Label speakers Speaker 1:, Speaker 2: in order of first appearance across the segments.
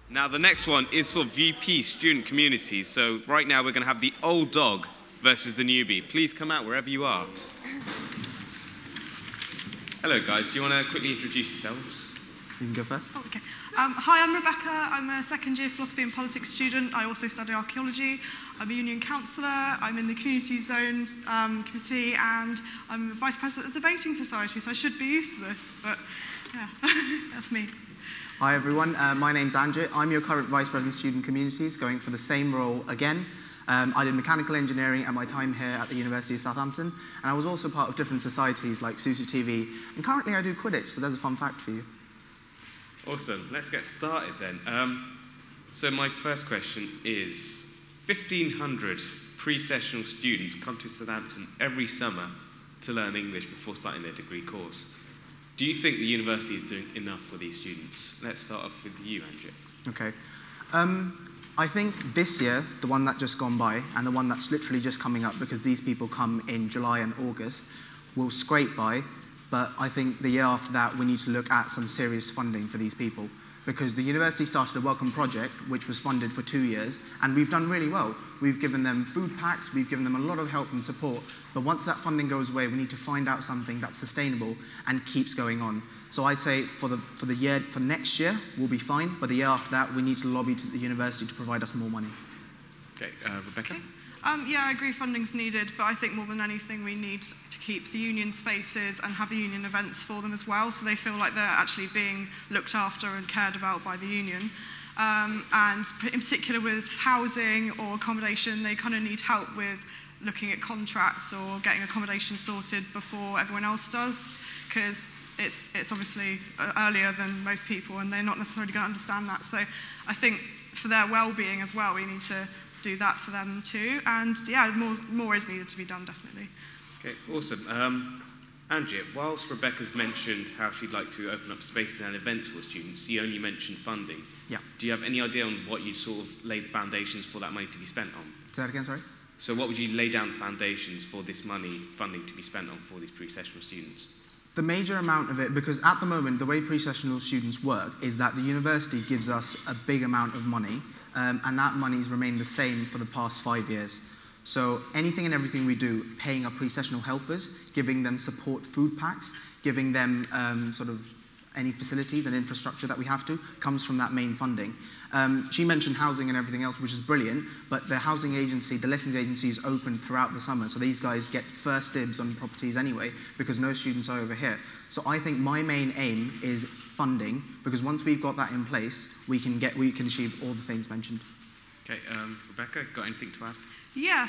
Speaker 1: Now the next one is for VP student community. So right now we're going to have the old dog versus the newbie. Please come out wherever you are. Hello guys, do you want to quickly introduce yourselves?
Speaker 2: You can go first.
Speaker 3: Oh, okay. Hi, I'm Rebecca. I'm a second-year philosophy and politics student. I also study archaeology. I'm a union councillor. I'm in the community zone committee, and I'm vice president of the Debating Society, so I should be used to this, but yeah, that's me.
Speaker 2: Hi everyone, my name's Anjit. I'm your current vice president of student communities, going for the same role again. I did mechanical engineering at my time here at the University of Southampton, and I was also part of different societies like SUSUtv, and currently I do Quidditch, so there's a fun fact for you.
Speaker 1: Awesome, let's get started then. So my first question is, 1,500 pre-sessional students come to Southampton every summer to learn English before starting their degree course. Do you think the university is doing enough for these students? Let's start off with you, Anjit.
Speaker 2: Okay. I think this year, the one that just gone by, and the one that's literally just coming up, because these people come in July and August, will scrape by. But I think the year after that, we need to look at some serious funding for these people, because the university started a welcome project, which was funded for 2 years, and we've done really well. We've given them food packs, we've given them a lot of help and support, but once that funding goes away, we need to find out something that's sustainable and keeps going on. So I'd say for next year, we'll be fine, but the year after that, we need to lobby to the university to provide us more money.
Speaker 1: Okay, Rebecca?
Speaker 3: Okay. Yeah, I agree funding's needed, but I think more than anything we need to keep the union spaces and have union events for them as well, so they feel like they're actually being looked after and cared about by the union. And in particular with housing or accommodation, they kind of need help with looking at contracts or getting accommodation sorted before everyone else does, because it's obviously earlier than most people and they're not necessarily going to understand that. So I think for their well-being as well, we need to do that for them too. And yeah, more is needed to be done, definitely.
Speaker 1: Okay, awesome. Anjit, whilst Rebecca's mentioned how she'd like to open up spaces and events for students, you only mentioned funding.
Speaker 2: Yeah.
Speaker 1: Do you have any idea on what you'd sort of lay the foundations for that money to be spent on?
Speaker 2: Say that again, sorry?
Speaker 1: So what would you lay down the foundations for this funding to be spent on for these pre-sessional students?
Speaker 2: The major amount of it, because at the moment, the way pre-sessional students work is that the university gives us a big amount of money, and that money's remained the same for the past 5 years. So anything and everything we do, paying our pre-sessional helpers, giving them support food packs, giving them sort of any facilities and infrastructure that we have to, comes from that main funding. She mentioned housing and everything else, which is brilliant, but the housing agency, the lessons agency is open throughout the summer, so these guys get first dibs on properties anyway, because no students are over here. So I think my main aim is funding, because once we've got that in place, we can achieve all the things mentioned.
Speaker 1: Okay, Rebecca, got anything to add?
Speaker 3: Yeah,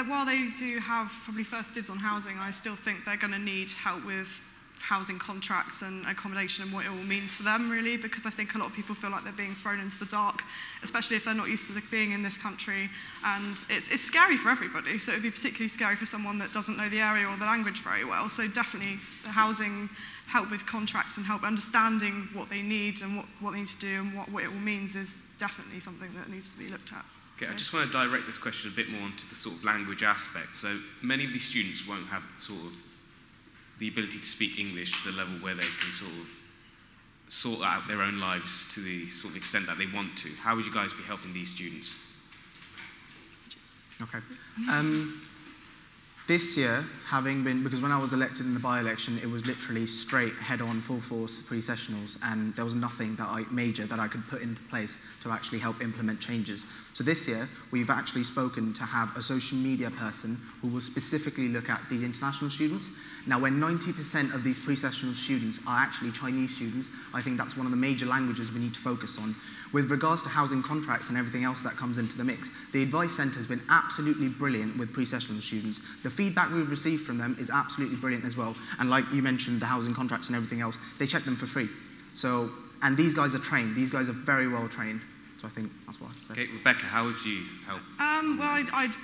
Speaker 3: while they do have probably first dibs on housing, I still think they're going to need help with housing contracts and accommodation and what it all means for them, really, because I think a lot of people feel like they're being thrown into the dark, especially if they're not used to being in this country, and it's scary for everybody, so it would be particularly scary for someone that doesn't know the area or the language very well. So definitely the housing, help with contracts and help understanding what they need and what they need to do and what it all means is definitely something that needs to be looked at.
Speaker 1: Okay, I just want to direct this question a bit more onto the sort of language aspect. So many of these students won't have the ability to speak English to the level where they can sort out their own lives to the sort of extent that they want to. How would you guys be helping these students?
Speaker 2: Okay. This year, because when I was elected in the by-election, it was literally straight, head-on, full-force pre-sessionals, and there was nothing major that I could put into place to actually help implement changes. So this year, we've actually spoken to have a social media person who will specifically look at these international students. Now, when 90% of these pre-sessional students are actually Chinese students, I think that's one of the major languages we need to focus on. With regards to housing contracts and everything else that comes into the mix, the Advice Centre has been absolutely brilliant with pre-sessional students. The feedback we've received from them is absolutely brilliant as well. And like you mentioned, the housing contracts and everything else, they check them for free. So, and these guys are trained. These guys are very well trained. So I think that's what I'd say.
Speaker 1: Okay, Rebecca, how would you help?
Speaker 3: Well, I'd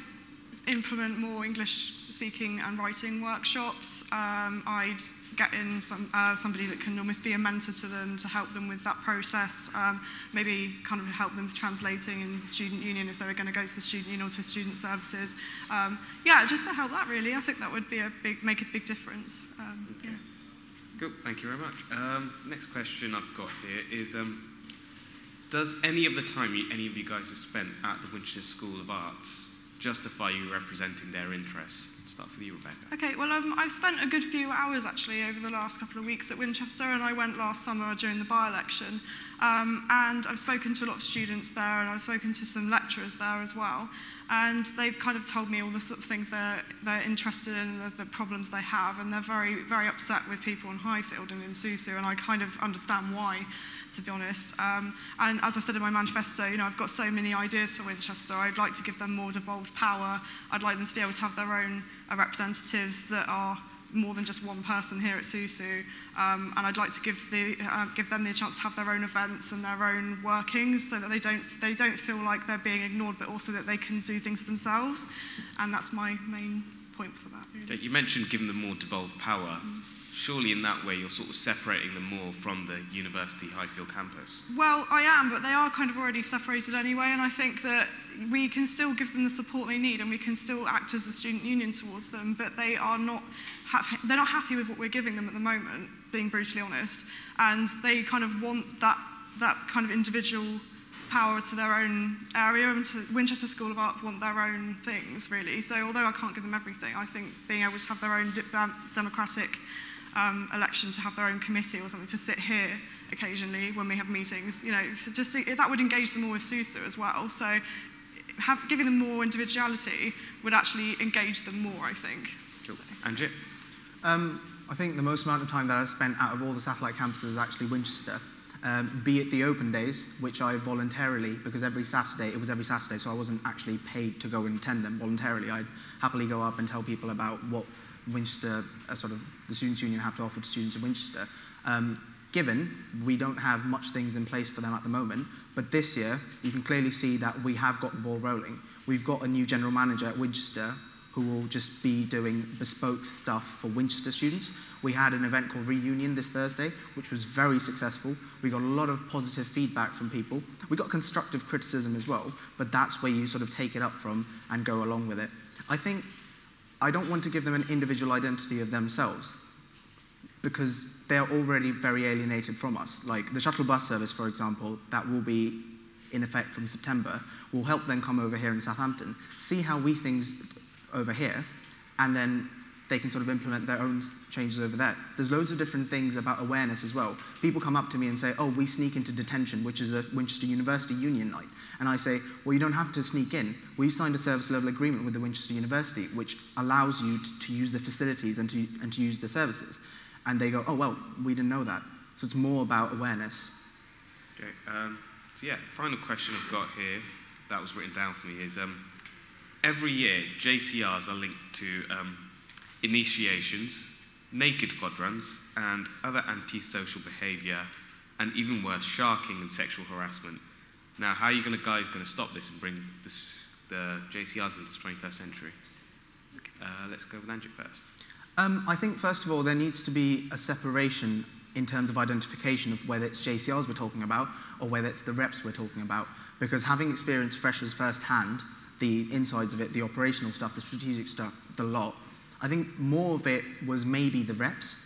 Speaker 3: implement more English speaking and writing workshops. I'd get in somebody that can almost be a mentor to them to help them with that process. Maybe kind of help them with translating in the student union if they were going to go to the student union or to student services. Yeah, just to help that really. I think that would be make a big difference.
Speaker 1: Okay. Yeah. Cool, thank you very much. Next question I've got here is, does any of the time any of you guys have spent at the Winchester School of Arts justify you representing their interests? Start with you, Rebecca.
Speaker 3: Okay, well, I've spent a good few hours actually over the last couple of weeks at Winchester, and I went last summer during the by-election. And I've spoken to a lot of students there, and I've spoken to some lecturers there as well. And they've kind of told me all the sort of things they're interested in, the problems they have, and they're very, very upset with people in Highfield and in SUSU, and I kind of understand why, to be honest. And as I've said in my manifesto, I've got so many ideas for Winchester. I'd like to give them more devolved power. I'd like them to be able to have their own representatives that are more than just one person here at SUSU, and I'd like to give them the chance to have their own events and their own workings, so that they don't feel like they're being ignored, but also that they can do things for themselves, and that's my main point for that. Really.
Speaker 1: You mentioned giving them more devolved power. Surely in that way you're sort of separating them more from the University Highfield campus.
Speaker 3: Well, I am, but they are kind of already separated anyway, and I think that we can still give them the support they need, and we can still act as a student union towards them, but they're not happy with what we're giving them at the moment, being brutally honest, and they kind of want that kind of individual power to their own area, and to Winchester School of Art want their own things, really. So although I can't give them everything, I think being able to have their own democratic election, to have their own committee or something, to sit here occasionally when we have meetings, so just that would engage them more with SUSU as well. So giving them more individuality would actually engage them more, I think.
Speaker 1: Cool. Anjit?
Speaker 2: I think the most amount of time that I've spent out of all the satellite campuses is actually Winchester. Be it the open days, which I voluntarily, because it was every Saturday, so I wasn't actually paid to go and attend them voluntarily. I'd happily go up and tell people about what Winchester, sort of the Students' Union, have to offer to students in Winchester. Given we don't have much things in place for them at the moment, but this year you can clearly see that we have got the ball rolling. We've got a new general manager at Winchester who will just be doing bespoke stuff for Winchester students. We had an event called Reunion this Thursday, which was very successful. We got a lot of positive feedback from people. We got constructive criticism as well, but that's where you sort of take it up from and go along with it. I don't want to give them an individual identity of themselves, because they're already very alienated from us. Like the shuttle bus service, for example, that will be in effect from September, will help them come over here in Southampton, see how we things over here, and then they can sort of implement their own changes over there. There's loads of different things about awareness as well. People come up to me and say, oh, we sneak into detention, which is a Winchester University Union night. And I say, well, you don't have to sneak in. We've signed a service level agreement with the Winchester University, which allows you to use the facilities and to use the services. And they go, oh, well, we didn't know that. So it's more about awareness.
Speaker 1: Okay, so yeah, final question I've got here that was written down for me is, every year JCRs are linked to initiations, naked quadruns, and other antisocial behaviour, and even worse, sharking and sexual harassment. Now, how are you guys going to stop this and bring the JCRs into the 21st century? Let's go with Anjit first.
Speaker 2: I think, first of all, there needs to be a separation in terms of identification of whether it's JCRs we're talking about or whether it's the reps we're talking about. Because having experienced freshers firsthand, the insides of it, the operational stuff, the strategic stuff, the lot, I think more of it was maybe the reps.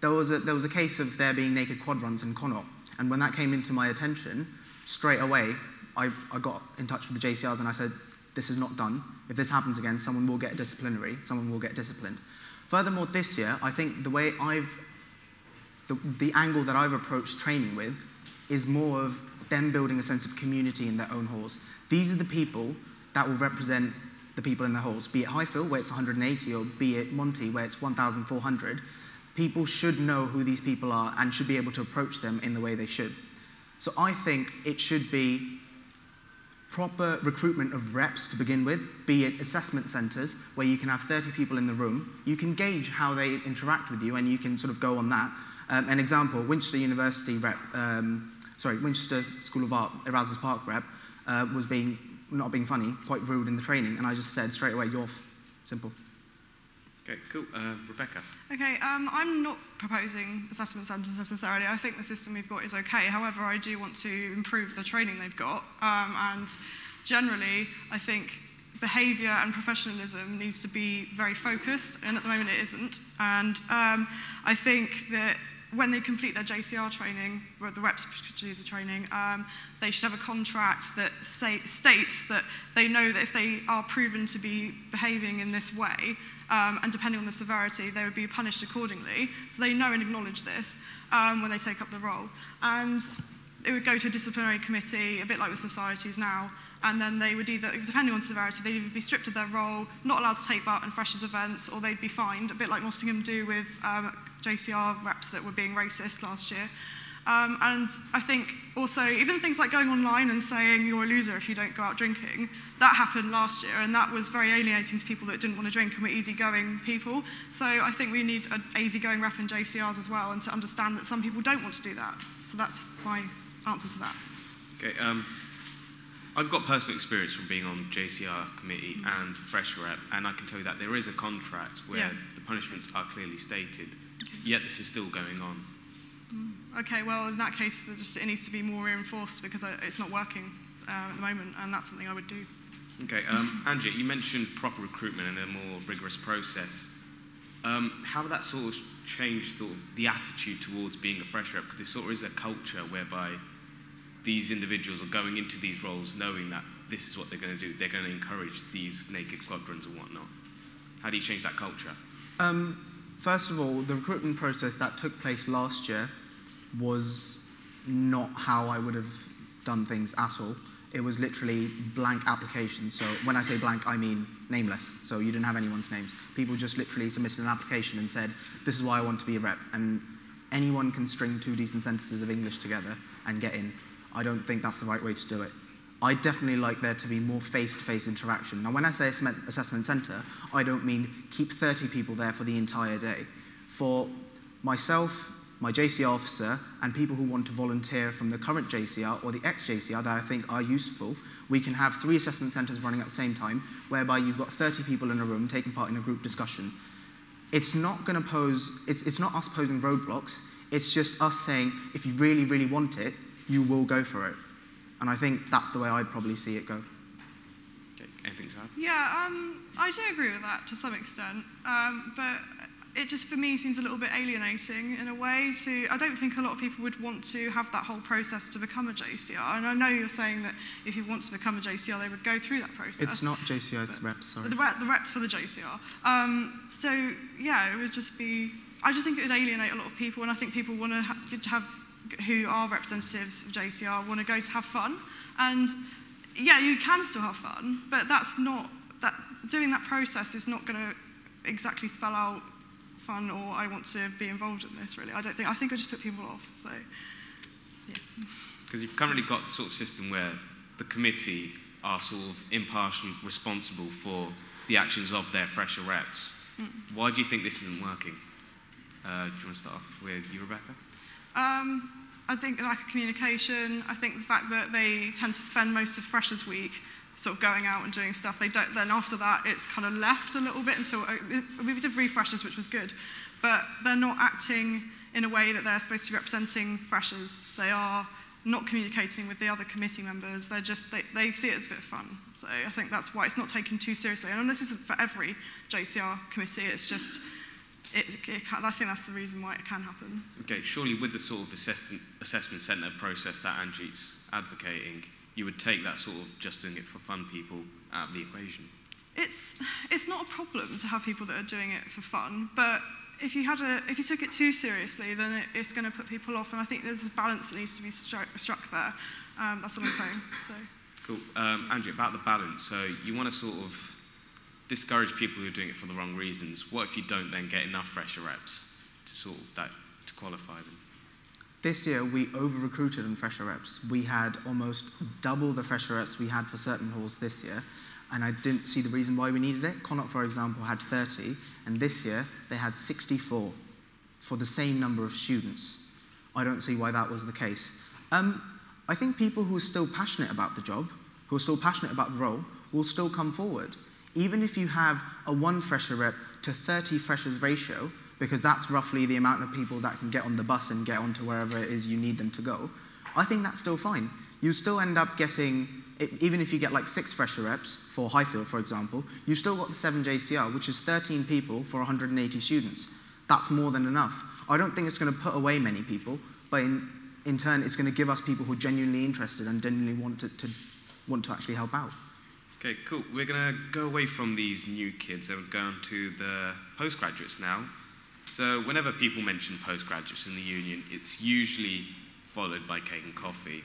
Speaker 2: There was a case of there being naked quadruns in Connaught, and when that came into my attention, straight away, I got in touch with the JCRs and I said, this is not done. If this happens again, someone will get disciplinary, someone will get disciplined. Furthermore, this year, I think the way the angle that I've approached training with is more of them building a sense of community in their own halls. These are the people that will represent the people in the halls, be it Highfield, where it's 180, or be it Monty, where it's 1,400. People should know who these people are and should be able to approach them in the way they should. So I think it should be proper recruitment of reps to begin with, be it assessment centres, where you can have 30 people in the room. You can gauge how they interact with you, and you can sort of go on that. An example, Winchester University rep, Winchester School of Art, Erasmus Park rep, was not being funny, quite rude in the training, and I just said straight away, you're off. Simple.
Speaker 1: Okay, cool. Rebecca?
Speaker 3: Okay, I'm not proposing assessment centres necessarily. I think the system we've got is okay. However, I do want to improve the training they've got. And generally, I think behaviour and professionalism needs to be very focused, and at the moment it isn't. And I think that when they complete their JCR training, where the reps do the training, they should have a contract that states that they know that if they are proven to be behaving in this way, and depending on the severity, they would be punished accordingly. So they know and acknowledge this when they take up the role. And it would go to a disciplinary committee, a bit like the societies now, and then they would either, depending on severity, they'd either be stripped of their role, not allowed to take part in freshers events, or they'd be fined, a bit like Nottingham do with JCR reps that were being racist last year. And I think also, even things like going online and saying you're a loser if you don't go out drinking, that happened last year, and that was very alienating to people that didn't want to drink and were easygoing people. So I think we need an easygoing rep in JCRs as well, and to understand that some people don't want to do that. So that's my answer to that.
Speaker 1: Okay, I've got personal experience from being on JCR committee and fresher rep, and I can tell you that there is a contract where the punishments are clearly stated, yet this is still going on.
Speaker 3: Okay, well, in that case, it needs to be more reinforced because it's not working at the moment, and that's something I would do.
Speaker 1: Okay, Anjit, you mentioned proper recruitment and a more rigorous process. How did that sort of change the attitude towards being a fresh rep? Because there sort of is a culture whereby these individuals are going into these roles knowing that this is what they're going to do. They're going to encourage these naked quadrants and whatnot. How do you change that culture?
Speaker 2: First of all, the recruitment process that took place last year was not how I would have done things at all. It was literally blank applications. So when I say blank, I mean nameless. So you didn't have anyone's names. People just literally submitted an application and said, this is why I want to be a rep. And anyone can string 2 decent sentences of English together and get in. I don't think that's the right way to do it. I definitely like there to be more face-to-face interaction. Now, when I say assessment centre, I don't mean keep 30 people there for the entire day. For myself, my JCR officer, and people who want to volunteer from the current JCR or the ex-JCR that I think are useful, we can have 3 assessment centres running at the same time, whereby you've got 30 people in a room taking part in a group discussion. It's not going to pose, it's not us posing roadblocks, it's just us saying, if you really, really want it, you will go for it. And I think that's the way I'd probably see it go.
Speaker 1: Okay, anything to add?
Speaker 3: Yeah, I do agree with that to some extent, but it just, for me, seems a little bit alienating in a way. I don't think a lot of people would want to have that whole process to become a JCR. And I know you're saying that if you want to become a JCR, they would go through that process.
Speaker 2: It's not JCR, it's reps, sorry.
Speaker 3: The reps for the JCR. So, yeah, it would just be, I just think it would alienate a lot of people, and I think people want to have who are representatives of JCR want to go to have fun. And, yeah, you can still have fun, but that's not, doing that process is not going to exactly spell out fun or I want to be involved in this, really. I think it'll just put people off, so, yeah.
Speaker 1: Because you've currently got the sort of system where the committee are sort of impartially responsible for the actions of their fresher reps. Why do you think this isn't working? Do you want to start off with you, Rebecca?
Speaker 3: I think lack of communication. I think the fact that they tend to spend most of Freshers' Week sort of going out and doing stuff. They don't. Then after that, it's kind of left a little bit until we did refreshers, which was good, but they're not acting in a way that they're supposed to be representing freshers. They are not communicating with the other committee members. They're just they see it as a bit of fun. So I think that's why it's not taken too seriously. And this isn't for every JCR committee. It's just. I think that's the reason why it can happen.
Speaker 1: Okay, surely with the sort of assessment centre process that Anjit's advocating, you would take that sort of just doing it for fun people out of the equation.
Speaker 3: It's not a problem to have people that are doing it for fun, but if you took it too seriously, then it's going to put people off, and I think there's a balance that needs to be struck there. That's what I'm saying. So. Cool.
Speaker 1: Anjit, about the balance, so you want to sort of discourage people who are doing it for the wrong reasons. What if you don't then get enough fresher reps to sort of to qualify them?
Speaker 2: This year, we over-recruited in fresher reps. We had almost double the fresher reps we had for certain halls this year, and I didn't see the reason why we needed it. Connaught, for example, had 30, and this year they had 64 for the same number of students. I don't see why that was the case. I think people who are still passionate about the job, who are still passionate about the role, will still come forward. Even if you have a 1 fresher rep to 30 freshers ratio, because that's roughly the amount of people that can get on the bus and get onto wherever it is you need them to go, I think that's still fine. You still end up getting, even if you get like 6 fresher reps for Highfield, for example, you've still got the 7 JCR, which is 13 people for 180 students. That's more than enough. I don't think it's going to put away many people, but in turn, it's going to give us people who are genuinely interested and genuinely want to actually help out.
Speaker 1: Okay, cool. We're going to go away from these new kids and go on to the postgraduates now. So whenever people mention postgraduates in the union, it's usually followed by cake and coffee.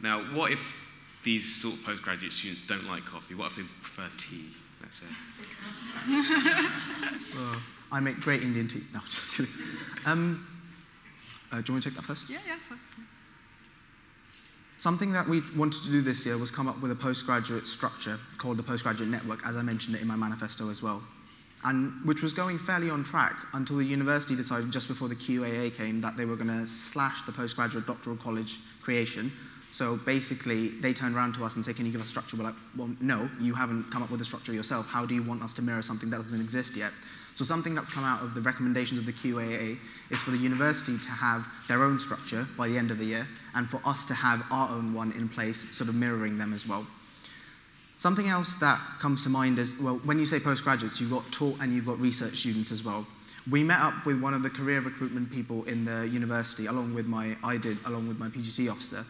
Speaker 1: Now, what if these sort of postgraduate students don't like coffee? What if they prefer tea, let's say?
Speaker 2: I make great Indian tea. No, just kidding. Do you want to take that first?
Speaker 3: Yeah, fine.
Speaker 2: Something that we wanted to do this year was come up with a postgraduate structure called the Postgraduate Network, as I mentioned it in my manifesto as well, and which was going fairly on track until the university decided just before the QAA came that they were going to slash the postgraduate doctoral college creation. So basically, they turned around to us and said, can you give us a structure? We're like, well, no, you haven't come up with a structure yourself. How do you want us to mirror something that doesn't exist yet? So something that's come out of the recommendations of the QAA is for the university to have their own structure by the end of the year, and for us to have our own one in place, sort of mirroring them as well. Something else that comes to mind is, well, when you say postgraduates, you've got taught and you've got research students as well. We met up with one of the career recruitment people in the university, along with my PGC officer,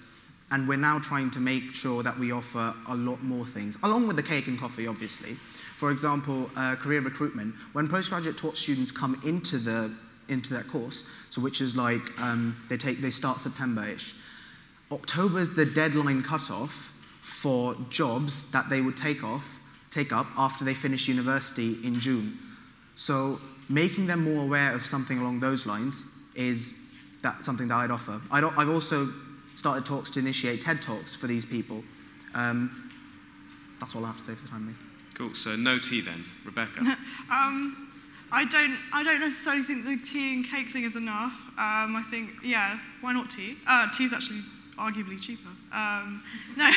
Speaker 2: and we're now trying to make sure that we offer a lot more things, along with the cake and coffee, obviously. For example, career recruitment. When postgraduate taught students come into that course, so which is like they start September-ish. October is the deadline cutoff for jobs that they would take up after they finish university in June. So making them more aware of something along those lines is something that I'd offer. I've also started talks to initiate TED Talks for these people. That's all I have to say for the time being.
Speaker 1: Cool, so no tea then. Rebecca?
Speaker 3: I don't necessarily think the tea and cake thing is enough. I think, yeah, why not tea? Tea's actually arguably cheaper. But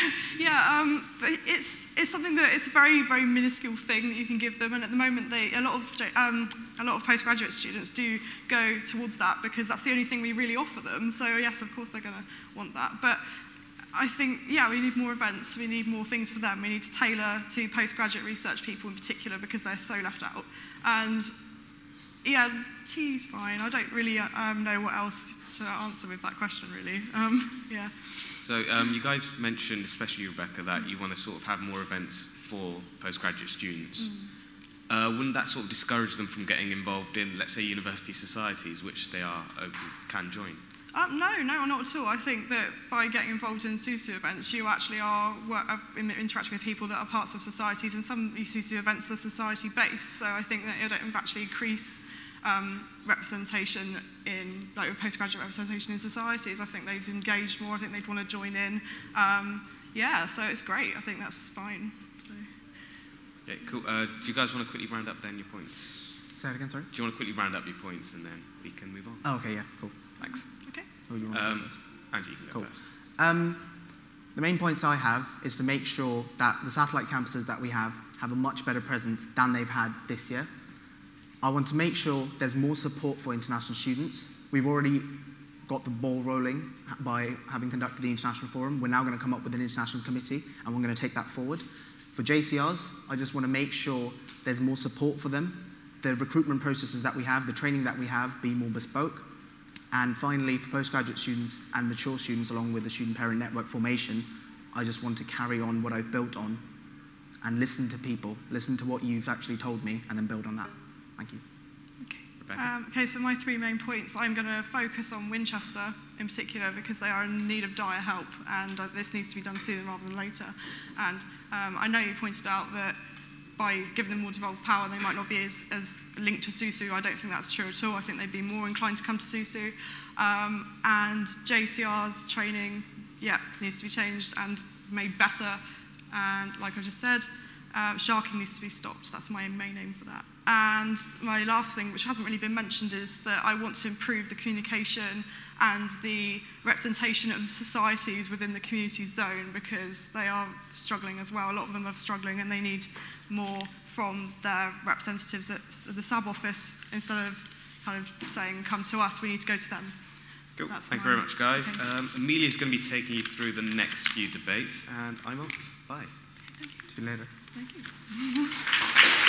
Speaker 3: it's something that it's a very, very minuscule thing that you can give them, and at the moment a lot of postgraduate students do go towards that because that's the only thing we really offer them. So yes, of course they're going to want that, but I think, yeah, we need more events, we need more things for them. We need to tailor to postgraduate research people in particular because they're so left out. And yeah, tea's fine. I don't really know what else to answer with that question, really. Yeah.
Speaker 1: So you guys mentioned, especially Rebecca, that you want to sort of have more events for postgraduate students. Wouldn't that sort of discourage them from getting involved in, let's say, university societies, which they can join?
Speaker 3: No, not at all. I think that by getting involved in SUSU events, you actually are interacting with people that are parts of societies, and some SUSU events are society-based, so I think that it'll actually increase representation in, like postgraduate representation in societies. I think they'd engage more, I think they'd want to join in. Yeah, so it's great. I think that's fine. So.
Speaker 1: Okay, cool. Do you guys want to quickly round up then your points?
Speaker 2: Say it again, sorry?
Speaker 1: Do you want to quickly round up your points and then we can move on?
Speaker 2: Oh, okay, yeah, cool.
Speaker 1: Thanks.
Speaker 3: Okay.
Speaker 2: Oh, you want to go first?
Speaker 1: Angie, you can go first.
Speaker 2: The main points I have is to make sure that the satellite campuses that we have a much better presence than they've had this year. I want to make sure there's more support for international students. We've already got the ball rolling by having conducted the International Forum. We're now going to come up with an international committee, and we're going to take that forward. For JCRs, I just want to make sure there's more support for them. The recruitment processes that we have, the training that we have, be more bespoke. And finally, for postgraduate students and mature students, along with the student-parent network formation, I just want to carry on what I've built on and listen to people, listen to what you've actually told me, and then build on that. Thank you.
Speaker 3: Okay, so my three main points, I'm going to focus on Winchester in particular because they are in need of dire help, and this needs to be done sooner rather than later. And I know you pointed out that by giving them more devolved power, they might not be as linked to SUSU. I don't think that's true at all. I think they'd be more inclined to come to SUSU. And JCR's training, yeah, needs to be changed and made better. And like I just said, sharking needs to be stopped. That's my main aim for that. And my last thing, which hasn't really been mentioned, is that I want to improve the communication and the representation of societies within the community zone because they are struggling as well. A lot of them are struggling and they need more from their representatives at the SAB office instead of kind of saying, come to us, we need to go to them.
Speaker 1: Cool.
Speaker 3: So
Speaker 1: Thank you very much, guys.
Speaker 3: Okay.
Speaker 1: Amelia's going to be taking you through the next few debates, and I'm off. Bye.
Speaker 2: See you later.
Speaker 3: Thank you.